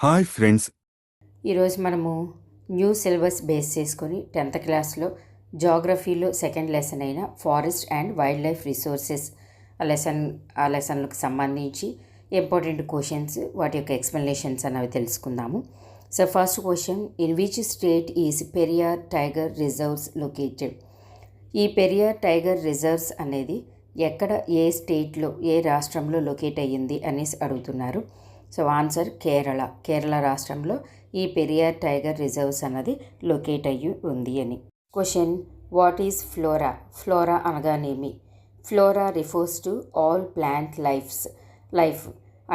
Hi friends. ఈరోజు మనము new syllabus base చేసుకొని 10th క్లాస్లో జాగ్రఫీలో సెకండ్ లెసన్ అయిన forest and wildlife resources లెసన్లకు సంబంధించి ఇంపార్టెంట్ క్వశ్చన్స్ వాటి యొక్క ఎక్స్ప్లెనేషన్స్ అనేవి తెలుసుకుందాము. So first question, in which state is Periyar tiger reserves located? ఈ పెరియార్ టైగర్ రిజర్వ్స్ అనేది ఎక్కడ, ఏ స్టేట్లో, ఏ రాష్ట్రంలో లొకేట్ అయ్యింది అనేసి అడుగుతున్నారు. సో ఆన్సర్ కేరళ రాష్ట్రంలో ఈ పెరియార్ టైగర్ రిజర్వ్స్ అన్నది లొకేట్ అయ్యి ఉంది అని. క్వశ్చన్, వాట్ ఈజ్ ఫ్లోరా అనగానేమి? Flora refers to all plant life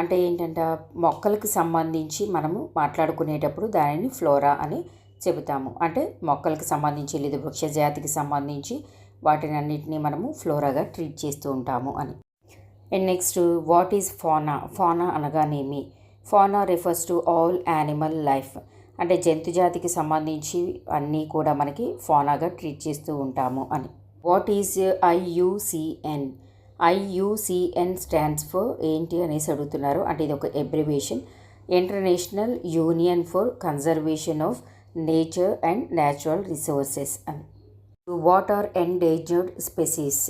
అంటే ఏంటంటే మొక్కలకు సంబంధించి మనము మాట్లాడుకునేటప్పుడు దానిని ఫ్లోరా అని చెబుతాము. అంటే మొక్కలకు సంబంధించి లేదా వృక్ష జాతికి సంబంధించి వాటిని అన్నింటినీ మనము ఫ్లోరాగా ట్రీట్ చేస్తూ ఉంటాము అని. And next, what is fauna అనగానేమి? Fauna refers to all animal life అంటే జంతు జాతికి సంబంధించి అన్నీ కూడా మనకి ఫానాగా ట్రీట్ చేస్తూ ఉంటాము అని. What is IUCN? IUCN stands for ఏంటి అనేసి అడుగుతున్నారు. అంటే ఇది ఒక abbreviation, international union for conservation of nature and natural resources అని. వాట్ ఆర్ ఎండేంజర్డ్ స్పెసీస్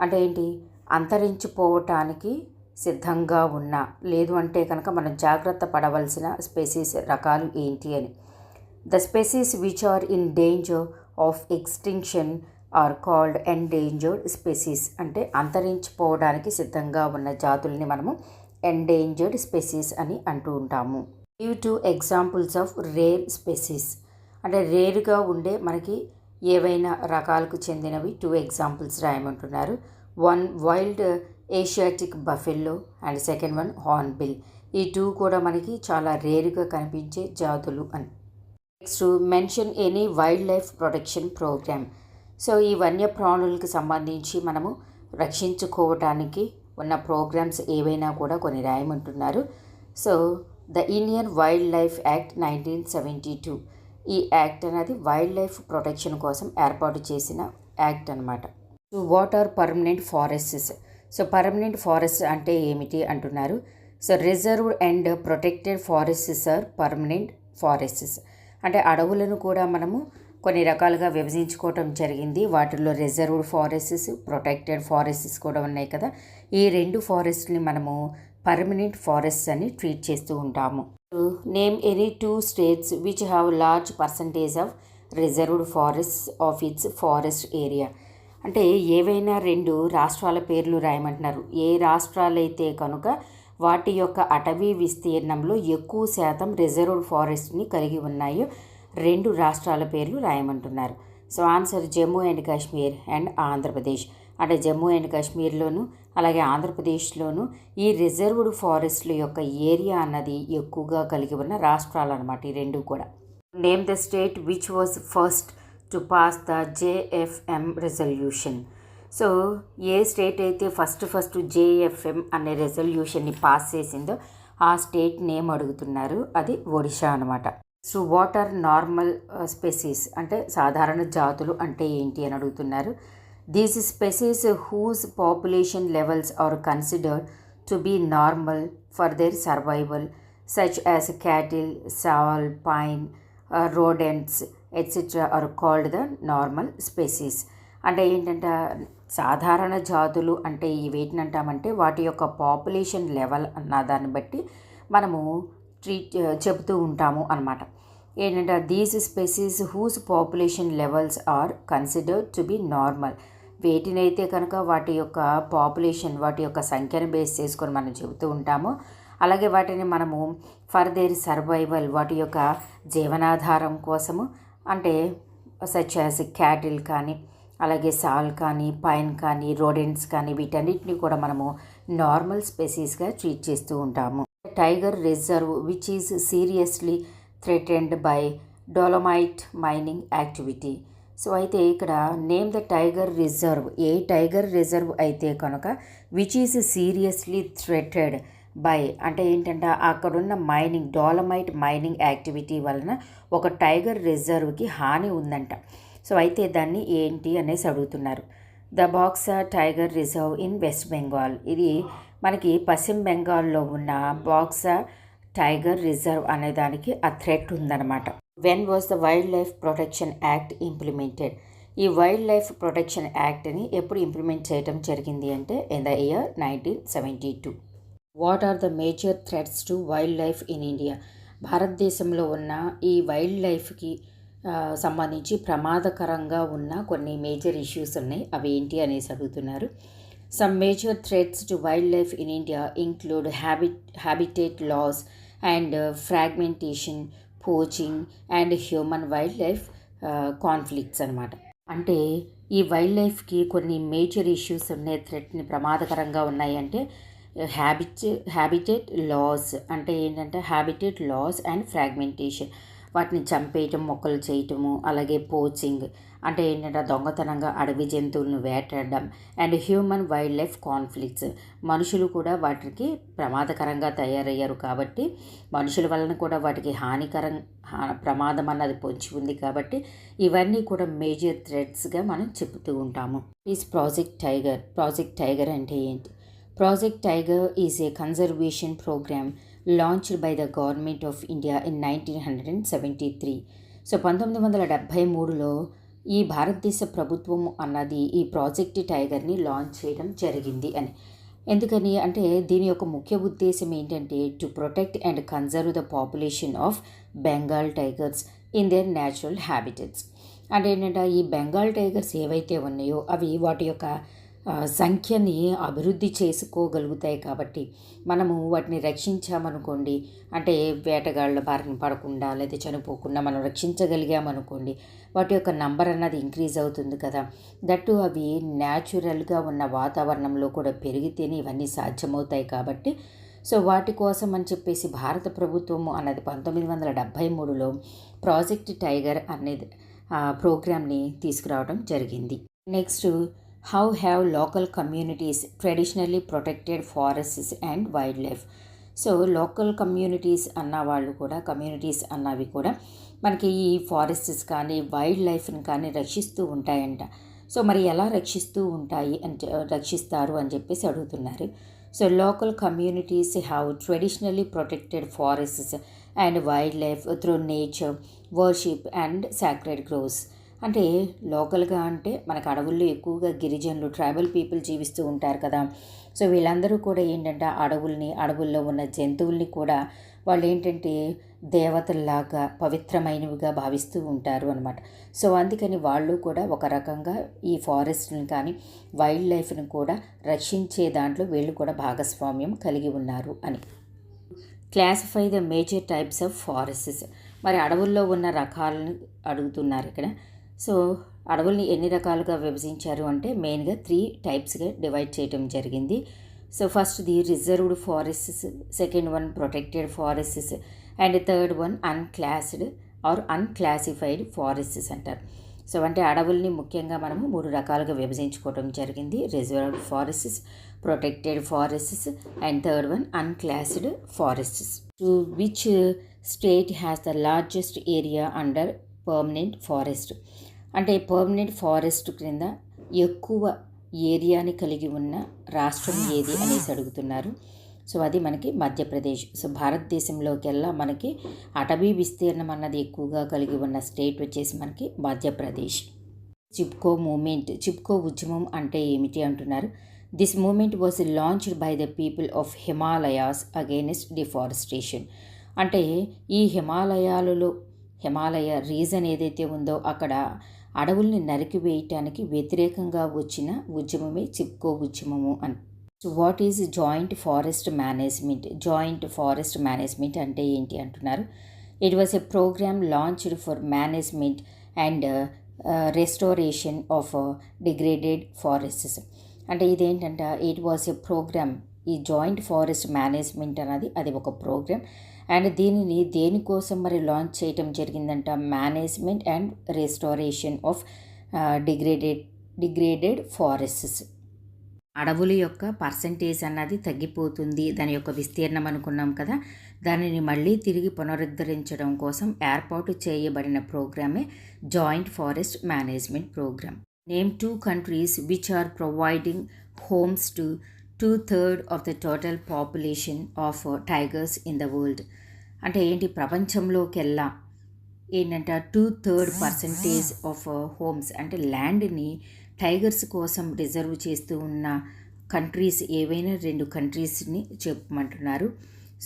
అంటే ఏంటి? అంతరించిపోవటానికి సిద్ధంగా ఉన్న, లేదు అంటే కనుక మనం జాగ్రత్త పడవలసిన స్పెసీస్ రకాలు ఏంటి అని. The species which are in danger of extinction are called endangered species అంటే అంతరించిపోవడానికి సిద్ధంగా ఉన్న జాతుల్ని మనము ఎండేంజర్డ్ స్పెసీస్ అని అంటూ ఉంటాము. Give 2 examples of rare species అంటే రేరుగా ఉండే మనకి ఏవైనా రకాలకు చెందినవి 2 ఎగ్జాంపుల్స్ రాయమంటున్నారు. 1 wild Asiatic buffalo and second 1 hornbill. ఈ 2 కూడా మనకి చాలా రేరుగా కనిపించే జాతులు అని. Next, mention any wildlife protection programme. సో ఈ వన్యప్రాణులకు సంబంధించి మనము రక్షించుకోవటానికి ఉన్న ప్రోగ్రామ్స్ ఏవైనా కూడా కొన్ని రాయమంటున్నారు. So the Indian wildlife act 1972, ఈ యాక్ట్ అనేది వైల్డ్ లైఫ్ ప్రొటెక్షన్ కోసం ఏర్పాటు చేసిన యాక్ట్ అనమాట. What are permanent forests? So permanent forest అంటే ఏమిటి అంటున్నారు. So reserved and protected forests are permanent forests అంటే అడవులను కూడా మనము కొన్ని రకాలుగా విభజించుకోవటం జరిగింది. వాటిల్లో రిజర్వ్డ్ ఫారెస్ట్స్, ప్రొటెక్టెడ్ ఫారెస్ట్స్ కూడా ఉన్నాయి కదా. ఈ 2 ఫారెస్ట్ని మనము పర్మనెంట్ ఫారెస్ట్స్ అని ట్రీట్ చేస్తూ ఉంటాము. Name any 2 states which have large percentage of reserved forests of it's forest area అంటే ఏవైనా 2 రాష్ట్రాల పేర్లు రాయమంటున్నారు. ఏ రాష్ట్రాలైతే కనుక వాటి యొక్క అటవీ విస్తీర్ణంలో ఎక్కువ శాతం రిజర్వ్డ్ ఫారెస్ట్ని కలిగి ఉన్నాయో 2 రాష్ట్రాల పేర్లు రాయమంటున్నారు. So answer Jammu and Kashmir and Andhra Pradesh. అంటే జమ్మూ అండ్ కాశ్మీర్లోను అలాగే ఆంధ్రప్రదేశ్లోను ఈ రిజర్వ్డ్ ఫారెస్ట్ల యొక్క ఏరియా అన్నది ఎక్కువగా కలిగి ఉన్న రాష్ట్రాలు అనమాట ఈ 2 కూడా. Name the state which was first to pass the JFM resolution. So A state అయితే ఫస్ట్ JFM అనే రెజల్యూషన్ని పాస్ చేసిందో ఆ స్టేట్ నేమ్ అడుగుతున్నారు. అది ఒడిషా అనమాట. So what are normal species అంటే సాధారణ జాతులు అంటే ఏంటి అని అడుగుతున్నారు. These species whose population levels are considered to be normal for their survival such as cattle, sal, pine, rodents etcetera are called the normal species. అంటే ఏంటంటే సాధారణ జాతులు అంటే వేటిని అంటామంటే వాటి యొక్క పాపులేషన్ లెవెల్ అన్న దాన్ని బట్టి మనము చెబుతూ ఉంటాము అన్నమాట. ఏంటంటే these species whose population levels are considered to be normal. వేటినైతే కనుక వాటి యొక్క పాపులేషన్, వాటి యొక్క సంఖ్యను బేస్ చేసుకొని మనం చెబుతూ ఉంటామో అలాగే వాటిని మనము ఫర్ దేర్ సర్వైవల్ వాటి యొక్క జీవనాధారం కోసము అంటే సచ్ యాజ్ క్యాటిల్ కానీ అలాగే సాల్ కానీ పైన్ కానీ రోడెంట్స్ కానీ వీటన్నిటిని కూడా మనము నార్మల్ స్పెసీస్గా ట్రీట్ చేస్తూ ఉంటాము. Tiger reserve which is seriously threatened by dolomite mining activity. So అయితే ఇక్కడ నేమ్ ద టైగర్ రిజర్వ్, ఏ టైగర్ రిజర్వ్ అయితే కనుక which is seriously threatened by అంటే ఏంటంటే అక్కడున్న డోలమైట్ మైనింగ్ యాక్టివిటీ వలన ఒక టైగర్ రిజర్వ్కి హాని ఉందంట. సో అయితే దాన్ని ఏంటి అనేసి అడుగుతున్నారు. The Buxa tiger reserve in West Bengal. ఇది మనకి పశ్చిమ బెంగాల్లో ఉన్న బాక్సా టైగర్ రిజర్వ్ అనే దానికి ఆ థ్రెట్ ఉందన్నమాట. When was the wildlife protection act implemented? ఈ వైల్డ్ లైఫ్ ప్రొటెక్షన్ యాక్ట్ని ఎప్పుడు ఇంప్లిమెంట్ చేయడం జరిగింది అంటే in the year 1972. What are the major threats to wildlife in India? భారతదేశంలో ఉన్న ఈ వైల్డ్ లైఫ్కి సంబంధించి ప్రమాదకరంగా ఉన్న కొన్ని మేజర్ ఇష్యూస్ ఉన్నాయి. అవి ఏంటి అనేసి అడుగుతున్నారు. Some major threats to wildlife in India include habitat loss and fragmentation, poaching and human wildlife conflicts అనమాట. అంటే ఈ వైల్డ్ లైఫ్కి కొన్ని మేజర్ ఇష్యూస్ ఉన్నాయి, థ్రెట్ని ప్రమాదకరంగా ఉన్నాయి. అంటే హ్యాబిటేట్ లాస్ అంటే ఏంటంటే హ్యాబిటేట్ లాస్ అండ్ ఫ్రాగ్మెంటేషన్, వాటిని చంపేయటం, మొక్కలు చేయటము. అలాగే పోచింగ్ అంటే ఏంటంటే దొంగతనంగా అడవి జంతువులను వేటాడడం. And human wildlife conflicts, మనుషులు కూడా వాటికి ప్రమాదకరంగా తయారయ్యారు కాబట్టి మనుషుల వలన కూడా వాటికి ప్రమాదం అన్నది పొంచి ఉంది కాబట్టి ఇవన్నీ కూడా మేజర్ థ్రెట్స్గా మనం చెబుతూ ఉంటాము. ప్రాజెక్ట్ టైగర్ అంటే ఏంటి? Project tiger is a conservation programme launched by the Government of India in 1973. So 1973లో ఈ భారతదేశ ప్రభుత్వం అన్నది ఈ ప్రాజెక్ట్ టైగర్ని లాంచ్ చేయడం జరిగింది అని. ఎందుకని అంటే దీని యొక్క ముఖ్య ఉద్దేశం ఏంటంటే to protect and conserve the population of Bengal tigers in there natural habitats. అంటే ఏంటంటే ఈ బెంగాల్ టైగర్స్ ఏవైతే ఉన్నాయో అవి వాటి యొక్క సంఖ్యని అభివృద్ధి చేసుకోగలుగుతాయి కాబట్టి మనము వాటిని రక్షించామనుకోండి, అంటే వేటగాళ్ళ బారిన పడకుండా లేదా చనిపోకుండా మనం రక్షించగలిగామనుకోండి, వాటి యొక్క నంబర్ అన్నది ఇంక్రీజ్ అవుతుంది కదా. దట్టు అవి న్యాచురల్గా ఉన్న వాతావరణంలో కూడా పెరిగితేనే ఇవన్నీ సాధ్యమవుతాయి కాబట్టి సో వాటి కోసం అని చెప్పేసి భారత ప్రభుత్వము అన్నది 1973లో ప్రాజెక్ట్ టైగర్ అనేది ప్రోగ్రామ్ని తీసుకురావడం జరిగింది. Next, how have local communities traditionally protected forests and wildlife? So local communities అన్న వాళ్ళు కూడా కమ్యూనిటీస్ అన్నవి కూడా మనకి ఈ ఫారెస్ట్స్ కానీ వైల్డ్ లైఫ్ని కానీ రక్షిస్తూ ఉంటాయంట. సో మరి ఎలా రక్షిస్తారు అని చెప్పేసి అడుగుతున్నారు. So local communities have traditionally protected forests and wild life through nature, worship and sacred groves. అంటే లోకల్గా అంటే మనకు అడవుల్లో ఎక్కువగా గిరిజనులు, ట్రైబల్ పీపుల్ జీవిస్తూ ఉంటారు కదా. సో వీళ్ళందరూ కూడా ఏంటంటే అడవుల్లో ఉన్న జంతువుల్ని కూడా వాళ్ళు ఏంటంటే దేవతల్లాగా పవిత్రమైనవిగా భావిస్తూ ఉంటారు అనమాట. సో అందుకని వాళ్ళు కూడా ఒక రకంగా ఈ ఫారెస్ట్ని కానీ వైల్డ్ లైఫ్ని కూడా రక్షించే దాంట్లో వీళ్ళు కూడా భాగస్వామ్యం కలిగి ఉన్నారు అని. Classify the major types of forests. మరి అడవుల్లో ఉన్న రకాలను అడుగుతున్నారు ఇక్కడ. సో అడవుల్ని ఎన్ని రకాలుగా విభజించారు అంటే మెయిన్గా 3 టైప్స్గా డివైడ్ చేయడం జరిగింది. So first the reserved forests, second one protected forests and third one unclassed or unclassified forests అంటారు. సో అంటే అడవుల్ని ముఖ్యంగా మనము 3 రకాలుగా విభజించుకోవడం జరిగింది. Reserved forests, protected forests and third one unclassed forests. To which state has the largest area under permanent forest? అంటే permanent forest క్రింద ఎక్కువ ఏరియాని కలిగి ఉన్న రాష్ట్రం ఏది అనేసి అడుగుతున్నారు. సో అది మనకి మధ్యప్రదేశ్. సో భారతదేశంలోకెల్లా మనకి అటవీ విస్తీర్ణం అన్నది ఎక్కువగా కలిగి ఉన్న స్టేట్ వచ్చేసి మనకి మధ్యప్రదేశ్. చిప్కో ఉద్యమం అంటే ఏమిటి అంటున్నారు. This movement was launched by the people of Himalayas against deforestation. అంటే ఈ హిమాలయ రీజన్ ఏదైతే ఉందో అక్కడ అడవుల్ని నరికివేయటానికి వ్యతిరేకంగా వచ్చిన ఉద్యమమే చిప్కో ఉద్యమము అని. So what is joint forest management? Joint forest management అంటే ఏంటి అంటున్నారు. It was a program launched for management and restoration of degraded forests. అంటే ఇదేంటంటే ఇట్ వాజ్ ఎ ప్రోగ్రామ్, ఈ జాయింట్ ఫారెస్ట్ మేనేజ్మెంట్ అన్నది అది ఒక ప్రోగ్రామ్ అండ్ దీనిని దేనికోసం మరి లాంచ్ చేయటం జరిగిందంట, management and restoration of degraded forests. అడవుల యొక్క పర్సంటేజ్ అన్నది తగ్గిపోతుంది, దాని యొక్క విస్తీర్ణం అనుకున్నాం కదా, దానిని మళ్ళీ తిరిగి పునరుద్ధరించడం కోసం ఏర్పాటు చేయబడిన ప్రోగ్రామే joint forest management programme. Name 2 countries which are providing homes to 2/3 of the total population of tigers in the world. అంటే ఏంటి, ప్రపంచంలోకెల్లా ఏంటంటే 2/3% ఆఫ్ హోమ్స్ అంటే ల్యాండ్ని టైగర్స్ కోసం రిజర్వ్ చేస్తూ ఉన్న కంట్రీస్ ఏవైనా 2 కంట్రీస్ని చెప్పమంటున్నారు.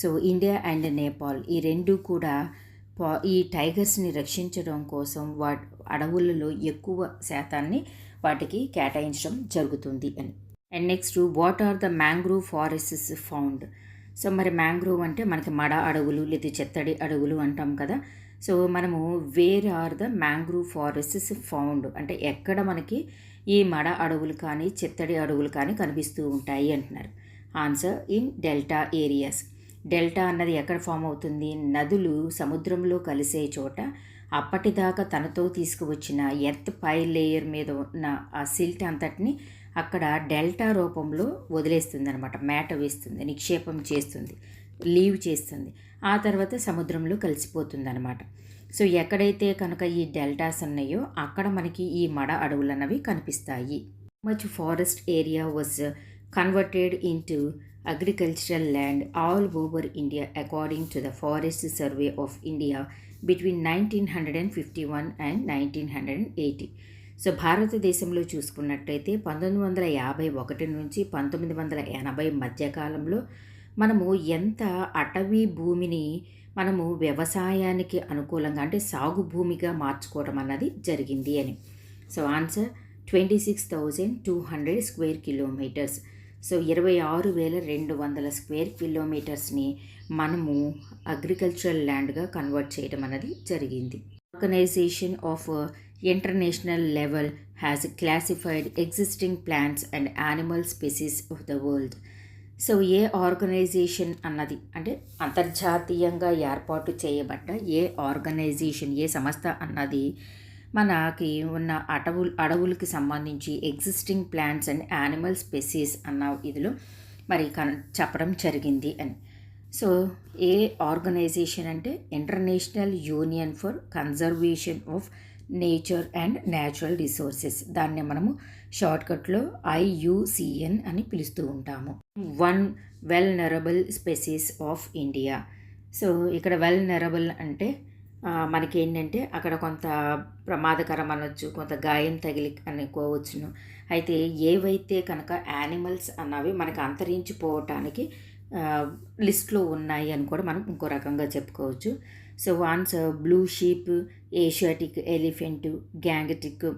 సో ఇండియా అండ్ నేపాల్ ఈ రెండు కూడా ఈ టైగర్స్ని రక్షించడం కోసం అడవులలో ఎక్కువ శాతాన్ని వాటికి కేటాయించడం జరుగుతుంది అని. And next, what are the mangrove forests found? So మరి మ్యాంగ్రూవ్ అంటే మనకి మడ అడవులు లేదా చెత్తడి అడవులు అంటాం కదా. సో మనము where are the mangrove forests found అంటే ఎక్కడ మనకి ఈ మడ అడవులు కానీ చెత్తడి అడవులు కానీ కనిపిస్తూ ఉంటాయి అంటున్నారు. Answer, in delta areas. Delta అన్నది ఎక్కడ ఫామ్ అవుతుంది? నదులు సముద్రంలో కలిసే చోట అప్పటిదాకా తనతో తీసుకువచ్చిన ఎర్త్ పై లేయర్ మీద ఉన్న ఆ సిల్ట్ అంతటిని అక్కడ డెల్టా రూపంలో వదిలేస్తుంది అనమాట. మేట వేస్తుంది, నిక్షేపం చేస్తుంది, లీవ్ చేస్తుంది. ఆ తర్వాత సముద్రంలో కలిసిపోతుంది అనమాట. సో ఎక్కడైతే కనుక ఈ డెల్టాస్ ఉన్నాయో అక్కడ మనకి ఈ మడ అడవులు అన్నవి కనిపిస్తాయి. Much forest area was converted into agricultural land all over India according to the Forest Survey of India between 1951 and 1980. So భారతదేశంలో చూసుకున్నట్టయితే 1951 నుంచి 1980 మధ్యకాలంలో మనము ఎంత అటవీ భూమిని మనము వ్యవసాయానికి అనుకూలంగా అంటే సాగు భూమిగా మార్చుకోవడం అన్నది జరిగింది అని. So answer 26,200 square kilometres. So 26,200 square కిలోమీటర్స్ని మనము అగ్రికల్చరల్ ల్యాండ్గా కన్వర్ట్ చేయడం అనేది జరిగింది. Organisation of international level has classified existing plants and animal species of the world. So ఏ ఆర్గనైజేషన్ అన్నది అంటే అంతర్జాతీయంగా ఏర్పాటు చేయబడ్డ ఏ ఆర్గనైజేషన్, ఏ సంస్థ అన్నది మనకి ఉన్న అడవులకి సంబంధించి existing plants and animal species అన్న ఇదిలో మరి చెప్పడం జరిగింది అని. సో ఏ ఆర్గనైజేషన్ అంటే international union for conservation of nature and natural resources. దాన్ని మనము షార్ట్కట్లో IUCN అని పిలుస్తూ ఉంటాము. 1 vulnerable species of India. So ఇక్కడ వెల్నరబుల్ అంటే మనకి ఏంటంటే అక్కడ కొంత ప్రమాదకరం అనొచ్చు, కొంత గాయం తగిలి అనుకోవచ్చును. అయితే ఏవైతే కనుక యానిమల్స్ అన్నవి మనకు అంతరించిపోవటానికి లిస్ట్లో ఉన్నాయి అని కూడా మనం ఇంకో రకంగా చెప్పుకోవచ్చు. So answer, blue sheep, Asiatic elephant, Gangetic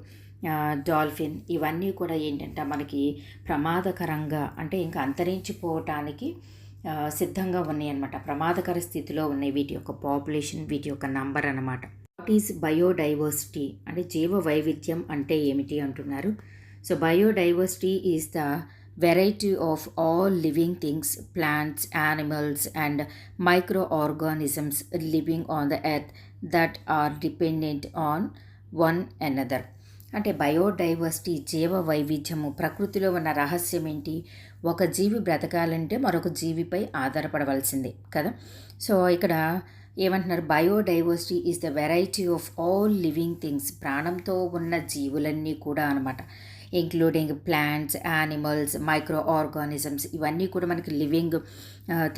dolphin ఇవన్నీ కూడా ఏంటంటే మనకి ప్రమాదకరంగా అంటే ఇంకా అంతరించిపోవటానికి సిద్ధంగా ఉన్నాయి అన్నమాట. ప్రమాదకర స్థితిలో ఉన్నాయి వీటి యొక్క పాపులేషన్, వీటి యొక్క నంబర్ అన్నమాట. వాట్ ఈజ్ బయోడైవర్సిటీ అంటే జీవ వైవిధ్యం అంటే ఏమిటి అంటున్నారు. So biodiversity is the variety of all living things, plants, animals and microorganisms living on the earth that are dependent on one another. అంటే బయోడైవర్సిటీ జీవ వైవిధ్యము ప్రకృతిలో ఉన్న రహస్యం ఏంటి? ఒక జీవి బ్రతకాలంటే మరొక జీవిపై ఆధారపడవలసిందే కదా. సో ఇక్కడ ఏమంటున్నారు, biodiversity is the variety of all living things, ప్రాణంతో ఉన్న జీవులన్నీ కూడా అనమాట, including plants, animals, micro organisms ఇవన్నీ కూడా మనకి లివింగ్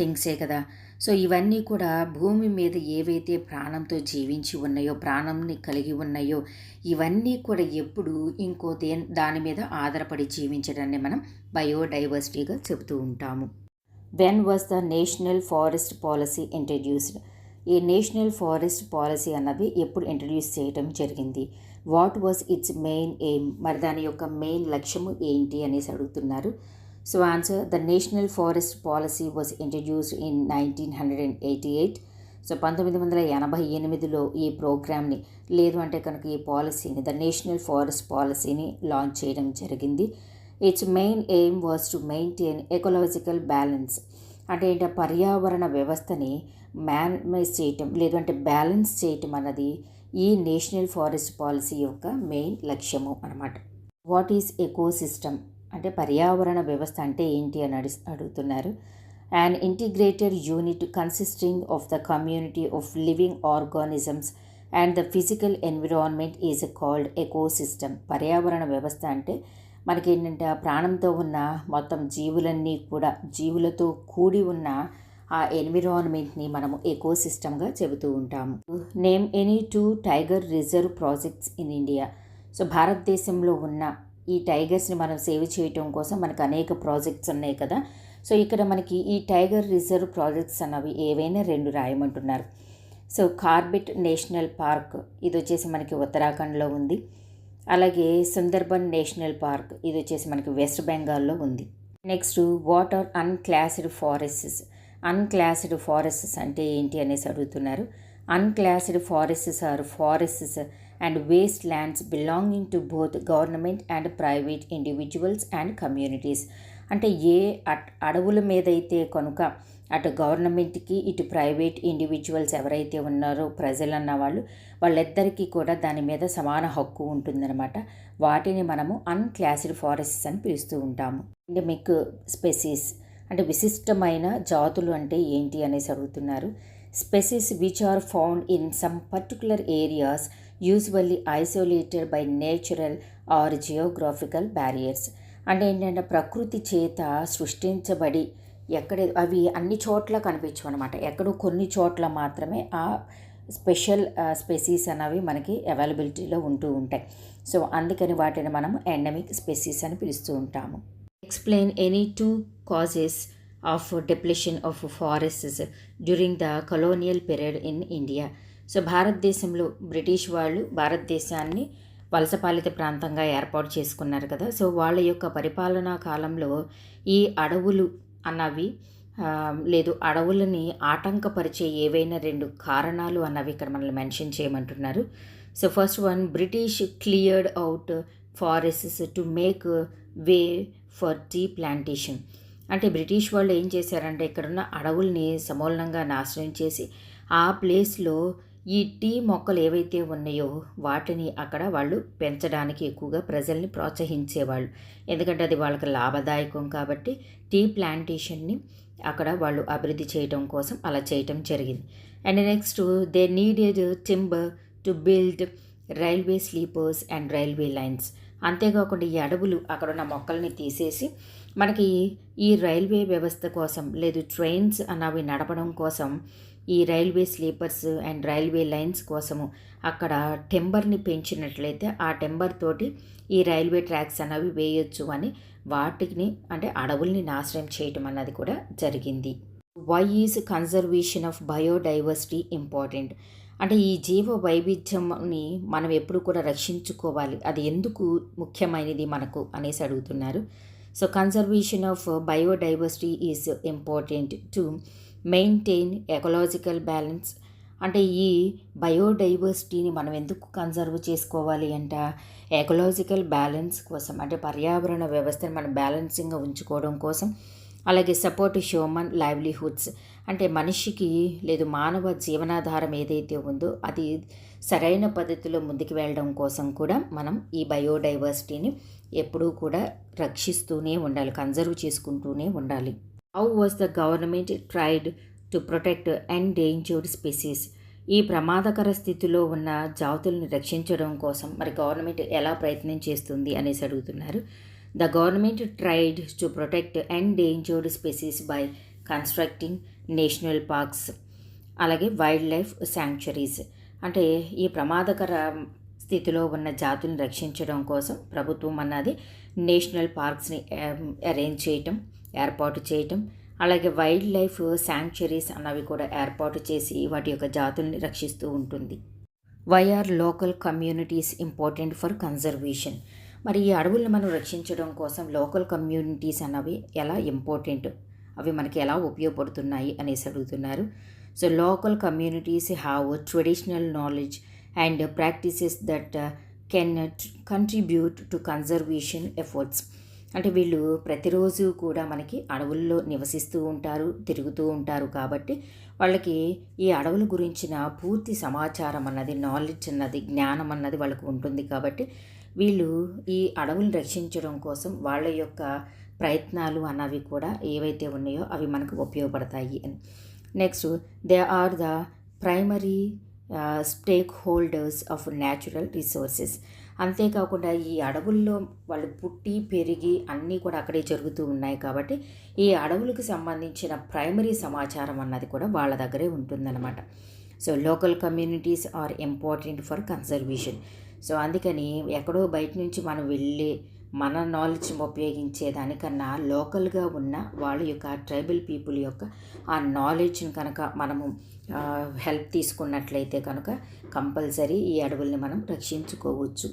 థింగ్సే కదా. సో ఇవన్నీ కూడా భూమి మీద ఏవైతే ప్రాణంతో జీవించి ఉన్నాయో, ప్రాణంని కలిగి ఉన్నాయో ఇవన్నీ కూడా ఎప్పుడు ఇంకో దాని మీద ఆధారపడి జీవించడాన్ని మనం బయోడైవర్సిటీగా చెబుతూ ఉంటాము. When was the national forest policy introduced? ఈ నేషనల్ ఫారెస్ట్ పాలసీ అన్నది ఎప్పుడు ఇంట్రడ్యూస్ చేయడం జరిగింది? What was its main aim? మరి దాని యొక్క మెయిన్ లక్ష్యము ఏంటి అనేసి అడుగుతున్నారు. So answer, the national forest policy was introduced in 1988. So 1988లో ఈ ప్రోగ్రామ్ని లేదు అంటే కనుక ఈ పాలసీని, ద నేషనల్ ఫారెస్ట్ పాలసీని లాంచ్ చేయడం జరిగింది. Its main aim was to maintain ecological balance. అంటే ఏంటంటే పర్యావరణ వ్యవస్థని మేనేజ్ చేయటం లేదు అంటే బ్యాలెన్స్ చేయటం అన్నది ఈ నేషనల్ ఫారెస్ట్ పాలసీ యొక్క మెయిన్ లక్ష్యము అనమాట. వాట్ ఈజ్ ఎకోసిస్టమ్ అంటే పర్యావరణ వ్యవస్థ అంటే ఏంటి అని అడుగుతున్నారు. an integrated unit consisting of the community of living organisms and the physical environment is called ecosystem. పర్యావరణ వ్యవస్థ అంటే మనకి ఏంటంటే ప్రాణంతో ఉన్న మొత్తం జీవులన్నీ కూడా జీవులతో కూడి ఉన్న ఆ ఎన్విరాన్మెంట్ని మనము ఎకోసిస్టమ్గా చెబుతూ ఉంటాము. Name any 2 tiger reserve projects in India. So భారతదేశంలో ఉన్న ఈ టైగర్స్ని మనం సేవ్ చేయటం కోసం మనకు అనేక ప్రాజెక్ట్స్ ఉన్నాయి కదా. సో ఇక్కడ మనకి ఈ టైగర్ రిజర్వ్ ప్రాజెక్ట్స్ అన్నవి ఏవైనా 2 రాయమంటున్నారు. సో కార్బెట్ నేషనల్ పార్క్ ఇది వచ్చేసి మనకి ఉత్తరాఖండ్లో ఉంది. అలాగే సుందర్బన్ నేషనల్ పార్క్ ఇది వచ్చేసి మనకి వెస్ట్ బెంగాల్లో ఉంది. Next what are unclassed forests. Unclassed forests అంటే ఏంటి అనేసి అడుగుతున్నారు. Unclassed forests are forests and waste lands belonging to both government and private individuals and communities. అంటే ఏ అడవుల మీదైతే కనుక అటు గవర్నమెంట్కి ఇటు ప్రైవేట్ ఇండివిజువల్స్ ఎవరైతే ఉన్నారో ప్రజలు అన్న వాళ్ళిద్దరికీ కూడా దాని మీద సమాన హక్కు ఉంటుందన్నమాట. వాటిని మనము అన్క్లాస్డ్ ఫారెస్ట్స్ అని పిలుస్తూ ఉంటాము. ఎండమిక్ స్పెసీస్ అంటే విశిష్టమైన జాతులు అంటే ఏంటి అనేసి అడుగుతున్నారు. Species which are found in some particular areas usually isolated by natural or geographical barriers. అంటే ఏంటంటే ప్రకృతి చేత సృష్టించబడి అవి అన్ని చోట్ల కనిపించవు అనమాట. ఎక్కడో కొన్ని చోట్ల మాత్రమే ఆ స్పెషల్ స్పెసీస్ అనేవి మనకి అవైలబిలిటీలో ఉంటూ ఉంటాయి. సో అందుకని వాటిని మనం ఎండమిక్ స్పెసీస్ అని పిలుస్తూ ఉంటాము. Explain any 2 causes of depletion of forests during the colonial period in India. So భారతదేశంలో బ్రిటిష్ వాళ్ళు భారతదేశాన్ని వలసపాలిత ప్రాంతంగా ఏర్పాటు చేసుకున్నారు కదా. సో వాళ్ళ యొక్క పరిపాలనా కాలంలో ఈ అడవులు అన్నవి లేదు అడవులని ఆటంకపరిచే ఏవైనా 2 కారణాలు అన్నవి ఇక్కడ మనల్ని మెన్షన్ చేయమంటున్నారు. So first one, British cleared out forests to make way for tea plantation. అంటే బ్రిటిష్ వాళ్ళు ఏం చేశారంటే ఇక్కడున్న అడవుల్ని సమూలంగా నాశనం చేసి ఆ ప్లేస్లో ఈ టీ మొక్కలు ఏవైతే ఉన్నాయో వాటిని అక్కడ వాళ్ళు పెంచడానికి ఎక్కువగా ప్రజల్ని ప్రోత్సహించేవాళ్ళు. ఎందుకంటే అది వాళ్ళకి లాభదాయకం కాబట్టి టీ ప్లాంటేషన్ని అక్కడ వాళ్ళు అభివృద్ధి చేయడం కోసం అలా చేయటం జరిగింది. And next they needed timber to build railway sleepers and railway lines. అంతేకాకుండా ఈ అడవులు అక్కడున్న మొక్కల్ని తీసేసి మనకి ఈ రైల్వే వ్యవస్థ కోసం లేదు ట్రైన్స్ అన్నవి నడపడం కోసం ఈ railway sleepers and railway lines కోసము అక్కడ టెంబర్ని పెంచినట్లయితే ఆ టెంబర్ తోటి ఈ రైల్వే ట్రాక్స్ అనేవి వేయొచ్చు అని వాటిని అంటే అడవుల్ని నాశనం చేయటం అన్నది కూడా జరిగింది. Why is conservation of biodiversity important. అంటే ఈ జీవ వైవిధ్యంని మనం ఎప్పుడు కూడా రక్షించుకోవాలి, అది ఎందుకు ముఖ్యమైనది మనకు అనేసి అడుగుతున్నారు. So conservation of biodiversity is important to maintain ecological balance. అంటే ఈ బయోడైవర్సిటీని మనం ఎందుకు కన్జర్వ్ చేసుకోవాలి అంటే ఎకలాజికల్ బ్యాలెన్స్ కోసం, అంటే పర్యావరణ వ్యవస్థను మనం బ్యాలెన్సింగ్గా ఉంచుకోవడం కోసం. అలాగే సపోర్ట్ హ్యూమన్ లైవ్లీహుడ్స్, అంటే మనిషికి లేదు మానవ జీవనాధారం ఏదైతే ఉందో అది సరైన పద్ధతిలో ముందుకు వెళ్ళడం కోసం కూడా మనం ఈ బయోడైవర్సిటీని ఎప్పుడూ కూడా రక్షిస్తూనే ఉండాలి, కన్జర్వ్ చేసుకుంటూనే ఉండాలి. How was the government tried to protect endangered species. ఈ ప్రమాదకర స్థితిలో ఉన్న జాతుల్ని రక్షించడం కోసం మరి గవర్నమెంట్ ఎలా ప్రయత్నం చేస్తుంది అనేసి అడుగుతున్నారు. The government tried to protect endangered species by constructing national parks అలాగే వైల్డ్ లైఫ్ శాంక్చురీస్. అంటే ఈ ప్రమాదకర స్థితిలో ఉన్న జాతుల్ని రక్షించడం కోసం ప్రభుత్వం అన్నది నేషనల్ పార్క్స్ని ఏర్పాటు చేయటం అలాగే వైల్డ్ లైఫ్ శాంక్చురీస్ అన్నవి కూడా ఏర్పాటు చేసి వాటి యొక్క జాతుల్ని రక్షిస్తూ ఉంటుంది. Why are local communities important for conservation. మరి ఈ అడవులను మనం రక్షించడం కోసం లోకల్ కమ్యూనిటీస్ అన్నవి ఎలా ఇంపార్టెంట్, అవి మనకి ఎలా ఉపయోగపడుతున్నాయి అనేసి అడుగుతున్నారు. So local communities have traditional knowledge and practices that can contribute to conservation efforts. అంటే వీళ్ళు ప్రతిరోజు కూడా మనకి అడవుల్లో నివసిస్తూ ఉంటారు, తిరుగుతూ ఉంటారు కాబట్టి వాళ్ళకి ఈ అడవుల గురించిన పూర్తి సమాచారం అన్నది, నాలెడ్జ్ అన్నది, జ్ఞానం అన్నది వాళ్ళకు ఉంటుంది. కాబట్టి వీళ్ళు ఈ అడవులను రక్షించడం కోసం వాళ్ళ యొక్క ప్రయత్నాలు అన్నవి కూడా ఏవైతే ఉన్నాయో అవి మనకు ఉపయోగపడతాయి అని. Next, they are the primary stakeholders of natural resources. అంతేకాకుండా ఈ అడవుల్లో వాళ్ళు పుట్టి పెరిగి అన్నీ కూడా అక్కడే జరుగుతూ ఉన్నాయి కాబట్టి ఈ అడవులకు సంబంధించిన ప్రైమరీ సమాచారం అన్నది కూడా వాళ్ళ దగ్గరే ఉంటుందన్నమాట. So local communities are important for conservation. So అందుకని ఎక్కడో బయట నుంచి మనం వెళ్ళి మన నాలెడ్జ్ ఉపయోగించే దానికన్నా లోకల్గా ఉన్న వాళ్ళ యొక్క ట్రైబల్ పీపుల్ యొక్క ఆ నాలెడ్జ్ని కనుక మనము హెల్ప్ తీసుకున్నట్లయితే కనుక కంపల్సరీ ఈ అడవుల్ని మనం రక్షించుకోవచ్చు.